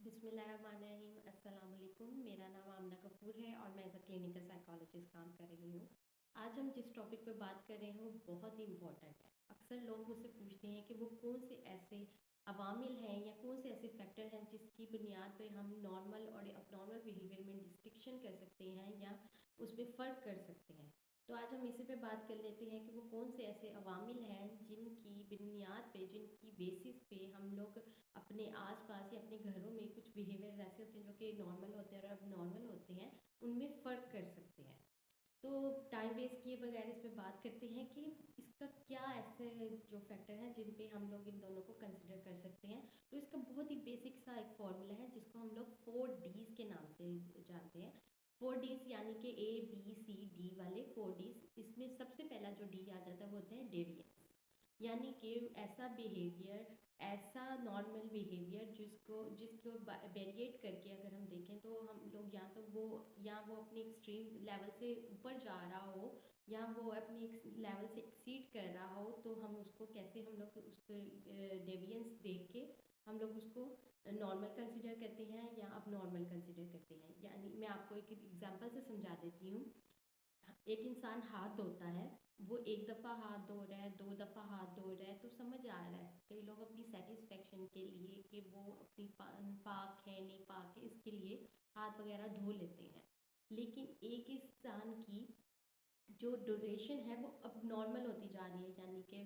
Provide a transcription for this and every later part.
बिस्मिल्लाहिर्रहमानिर्रहीम। अस्सलाम वालेकुम। मेरा नाम आमना कपूर है और मैं एज अ क्लिनिकल साइकोलॉजिस्ट काम कर रही हूँ। आज हम जिस टॉपिक पे बात कर रहे हैं वो बहुत ही इम्पोर्टेंट है। अक्सर लोग मुझसे पूछते हैं कि वो कौन से ऐसे अवामिल हैं या कौन से ऐसे फैक्टर हैं जिसकी बुनियाद पे हम नॉर्मल और अबनॉर्मल बिहेवियर में डिस्टिंक्शन कर सकते हैं या उसमें फ़र्क कर सकते हैं। तो आज हम इसी पे बात कर लेते हैं कि वो कौन से ऐसे अवामिल हैं जिनकी बुनियाद पे, जिनकी बेसिस पे हम लोग अपने आसपास या अपने घरों में कुछ बिहेवियर ऐसे होते हैं जो कि नॉर्मल होते हैं और अब नॉर्मल होते हैं, उनमें फ़र्क कर सकते हैं। तो टाइम वेस्ट किए बगैर इस पे बात करते हैं कि इसका क्या ऐसे जो फैक्टर हैं जिन पे हम लोग इन दोनों को कंसिडर कर सकते हैं। तो इसका बहुत ही बेसिक सा एक फॉर्मूला है जिसको हम लोग 4Ds के नाम से जानते हैं। 4Ds यानी कि ABCD वाले 4Ds। इसमें सबसे पहला जो डी आ जाता है वो होता है डेविएंस, यानी कि ऐसा बिहेवियर, ऐसा नॉर्मल बिहेवियर जिसको जिसको वेरिएट करके अगर हम देखें तो हम लोग या तो वो या वो अपनी एक्सट्रीम लेवल से ऊपर जा रहा हो या वो अपनी लेवल से एक्सीड कर रहा हो, तो हम उसको कैसे हम लोग उसको डेविएंस देख के हम लोग उसको नॉर्मल कंसिडर करते हैं या अब नॉर्मल कंसिडर करते हैं। यानी मैं आपको एक एग्जांपल से समझा देती हूँ। एक इंसान हाथ धोता है, वो एक दफ़ा हाथ धो रहा है, दो दफ़ा हाथ धो रहा है तो समझ आ रहा है। कई लोग अपनी सेटिस्फेक्शन के लिए कि वो अपनी पाक है नहीं पाक है इसके लिए हाथ वगैरह धो लेते हैं। लेकिन एक इंसान की जो ड्यूरेशन है वो अब नॉर्मल होती जा रही है, यानी कि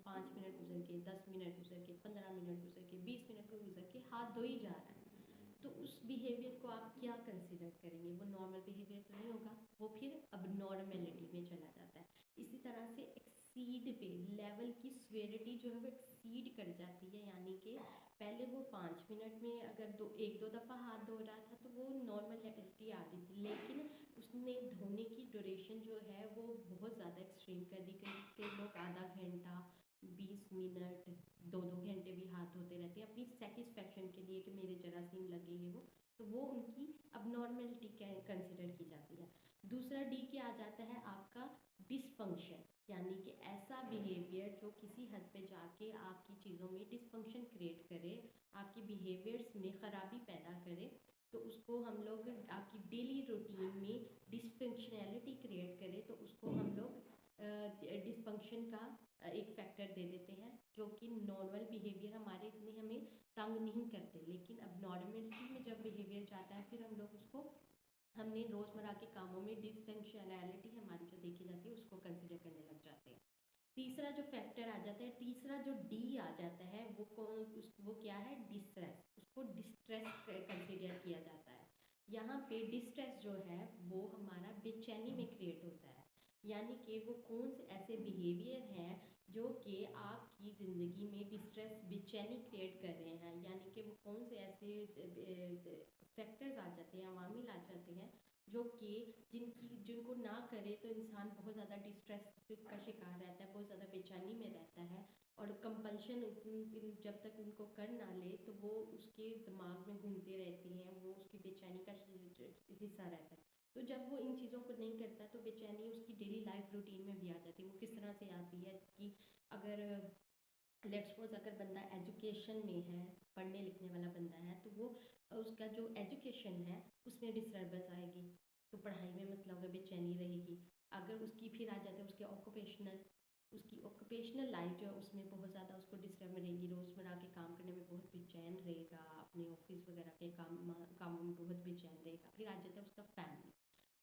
5 मिनट गुजर के, 10 मिनट गुजर के, 15 मिनट गुजर के, 20 मिनट गुजर के हाथ धो ही जा रहा है। तो उस बिहेवियर को आप क्या कंसिडर करेंगे? वो नॉर्मल बिहेवियर तो नहीं होगा, वो फिर अब नॉर्मेलिटी में चला जाता है। इसी तरह से एक्सीड पे लेवल की स्वेरिटी जो है वो एक्सीड कर जाती है, यानी कि पहले वो 5 मिनट में अगर एक दो दफ़ा हाथ धो रहा था तो वो नॉर्मलिटी आ रही थी, लेकिन उसने धोने की ड्यूरेशन जो है वो बहुत ज़्यादा एक्सट्रीम कर दी। कई लोग आधा घंटा, 20 मिनट, 2-2 घंटे भी हाथ धोते रहते हैं अपनी सेटिस्फेक्शन के लिए कि मेरे जरासीम लगे हैं वो, तो वो उनकी अब नॉर्मेलिटी कंसिडर की जाती है। दूसरा डी क्या आ जाता है आपका? डिसफंक्शन, यानी कि ऐसा बिहेवियर जो किसी हद पे जाके आपकी चीज़ों में डिसफंक्शन क्रिएट करे, आपकी बिहेवियर्स में ख़राबी पैदा करे। तो उसको हम लोग आपकी डेली रूटीन में डिसफंक्शनैलिटी क्रिएट करे तो उसको हम लोग डिसफंक्शन का एक फैक्टर दे देते हैं, जो कि नॉर्मल बिहेवियर हमारे इतने हमें तंग नहीं करते, लेकिन अब नॉर्मलिटी में जब बिहेवियर जाता है फिर हम लोग उसको हमने रोज़मर्रा के कामों में डिसफंक्शनैलिटी हमारी जो देखी जाती है उसको कंसिडर करने लग जाते हैं। तीसरा जो फैक्टर आ जाता है, तीसरा जो डी आ जाता है वो क्या है? डिस्ट्रेस। उसको डिस्ट्रेस कंसिडर किया जाता है। यहाँ पे डिस्ट्रेस जो है वो हमारा बेचैनी में क्रिएट होता है, यानी कि वो कौन से ऐसे बिहेवियर हैं जो कि आपकी ज़िंदगी में डिस्ट्रेस बेचैनी क्रिएट कर रहे हैं, यानी कि वो कौन से ऐसे फैक्टर्स आ जाते हैं, अवामिल आ जाते हैं जो कि जिनको ना करे तो इंसान बहुत ज़्यादा डिस्ट्रेस का शिकार रहता है, बहुत ज़्यादा बेचैनी में रहता है और कंपल्शन जब तक उनको कर ना ले तो वो उसके दिमाग में घूमते रहती हैं, वो उसकी बेचैनी का हिस्सा रहता है। तो जब वो इन चीज़ों को नहीं करता तो बेचैनी उसकी डेली लाइफ रूटीन में भी आ जाती है। वो किस तरह से आती है कि अगर लेट्स सपोज अगर बंदा एजुकेशन में है, पढ़ने लिखने वाला बंदा है, तो वो उसका जो एजुकेशन है उसमें डिस्टर्बेंस आएगी, तो पढ़ाई में मतलब होगा बेचैनी रहेगी। अगर उसकी फिर आ जाता है उसकी ऑक्यूपेशनल लाइफ जो है उसमें बहुत ज़्यादा उसको डिस्टर्ब रहेगी, रोज़मर्रा के काम करने में बहुत बेचैन रहेगा, अपने ऑफिस वगैरह के कामों में बहुत बेचैन रहेगा। फिर आ जाता है उसका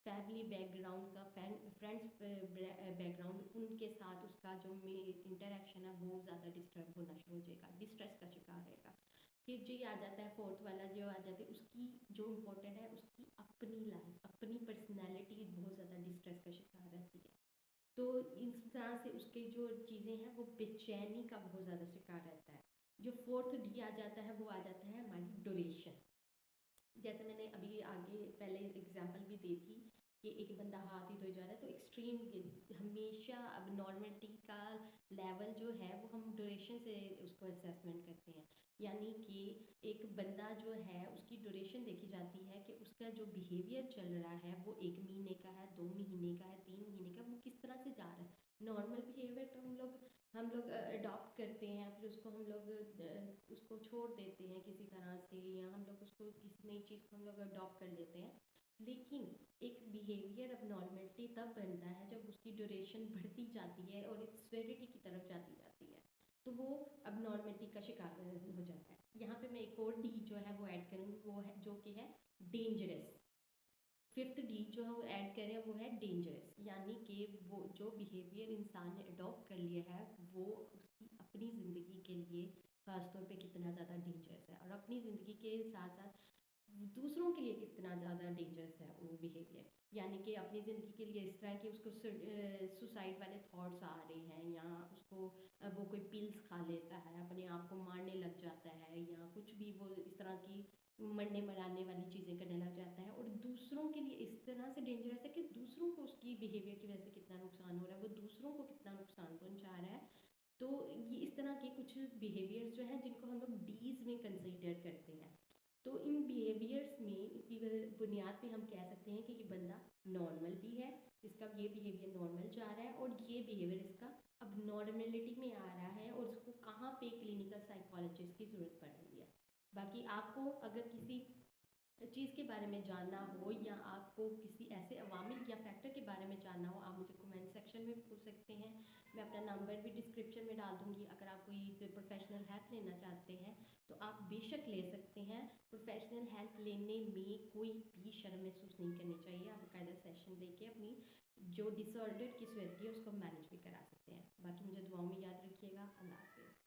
फैमिली बैकग्राउंड का, फ्रेंड्स बैकग्राउंड, उनके साथ उसका जो इंटरेक्शन है वो ज़्यादा डिस्टर्ब होना शुरू हो जाएगा, डिस्ट्रेस का शिकार रहेगा। फिर जो ये आ जाता है फोर्थ वाला जो आ जाता है, उसकी जो इम्पोर्टेंट है उसकी अपनी लाइफ, अपनी पर्सनैलिटी बहुत ज़्यादा डिस्ट्रेस का शिकार रहती है। तो इस तरह से उसकी जो चीज़ें हैं वो बेचैनी का बहुत ज़्यादा शिकार रहता है। जो फोर्थ डी आ जाता है वो आ जाता है हमारी ड्यूरेशन। जैसे मैंने अभी आगे पहले एग्जांपल भी दी थी कि एक बंदा हाथ ही धोए जा रहा है, तो एक्सट्रीम हमेशा अब नॉर्मलिटी का लेवल जो है वो हम ड्यूरेशन से उसको असेसमेंट करते हैं, यानी कि एक बंदा जो है उसकी ड्यूरेशन देखी जाती है कि उसका जो बिहेवियर चल रहा है वो 1 महीने का है, 2 महीने का है, 3 महीने का, वो किस तरह से जा रहा है। नॉर्मल बिहेवियर तो हम लोग अडॉप्ट करते हैं, फिर उसको हम लोग उसको छोड़ देते हैं किसी तरह से, या हम लोग उसको किसी नई चीज़ को हम लोग अडॉप्ट कर लेते हैं, लेकिन एक बिहेवियर अब नॉर्मलिटी तब बनता है जब उसकी ड्यूरेशन बढ़ती जाती है और एक सिवियरिटी की तरफ जाती है, तो वो अब नॉर्मलिटी का शिकार हो जाता है। यहाँ पे मैं एक और डी जो है वो ऐड करूँगी, वो है जो कि है डेंजरस। फिफ्थ डी जो हम ऐड कर रहे हैं वो है डेंजरस, यानी कि वो जो बिहेवियर इंसान ने अडॉप्ट कर लिया है वो उसकी अपनी ज़िंदगी के लिए खासतौर पे कितना ज़्यादा डेंजरस है, और अपनी ज़िंदगी के साथ साथ दूसरों के लिए कितना ज़्यादा डेंजरस है वो बिहेवियर। यानी कि अपनी ज़िंदगी के लिए इस तरह के उसको सुसाइड वाले थॉट्स आ रहे हैं, या उसको वो कोई पिल्स खा लेता है, अपने आप को मारने लग जाता है, या कुछ भी वो इस तरह की मरने मराने वाली चीज़ें करने लग जाता है, और दूसरों के लिए इस तरह से डेंजरस है कि दूसरों को उसकी बिहेवियर की वजह से कितना नुकसान हो रहा है, वो दूसरों को कितना नुकसान पहुंचा रहा है। तो ये इस तरह के कुछ बिहेवियर्स जो हैं जिनको हम लोग डीज में कंसिडर करते हैं। तो इन बिहेवियर्स में की बुनियाद पे हम कह सकते हैं कि ये बंदा नॉर्मल भी है, इसका ये बिहेवियर नॉर्मल जा रहा है, और ये बिहेवियर इसका अब नॉर्मलिटी में आ रहा है, और उसको कहाँ पे क्लिनिकल साइकोलॉजिस्ट की ज़रूरत पड़ रही है। बाकी आपको अगर किसी चीज़ के बारे में जानना हो, या आपको किसी ऐसे अवामिल या फैक्टर के बारे में जानना हो, आप मुझे कमेंट सेक्शन में पूछ सकते हैं। मैं अपना नंबर भी डिस्क्रिप्शन में डाल दूँगी। अगर आप कोई प्रोफेशनल हेल्प लेना चाहते हैं तो आप बेशक ले सकते हैं। प्रोफेशनल हेल्प लेने में कोई भी शर्म महसूस नहीं करनी चाहिए। आप बाकायदा सेशन लेके अपनी जो डिसऑर्डर की सूरत है उसको मैनेज भी करा सकते हैं। बाकी मुझे दुआओं में याद रखिएगा। अल्लाह हाफिज़।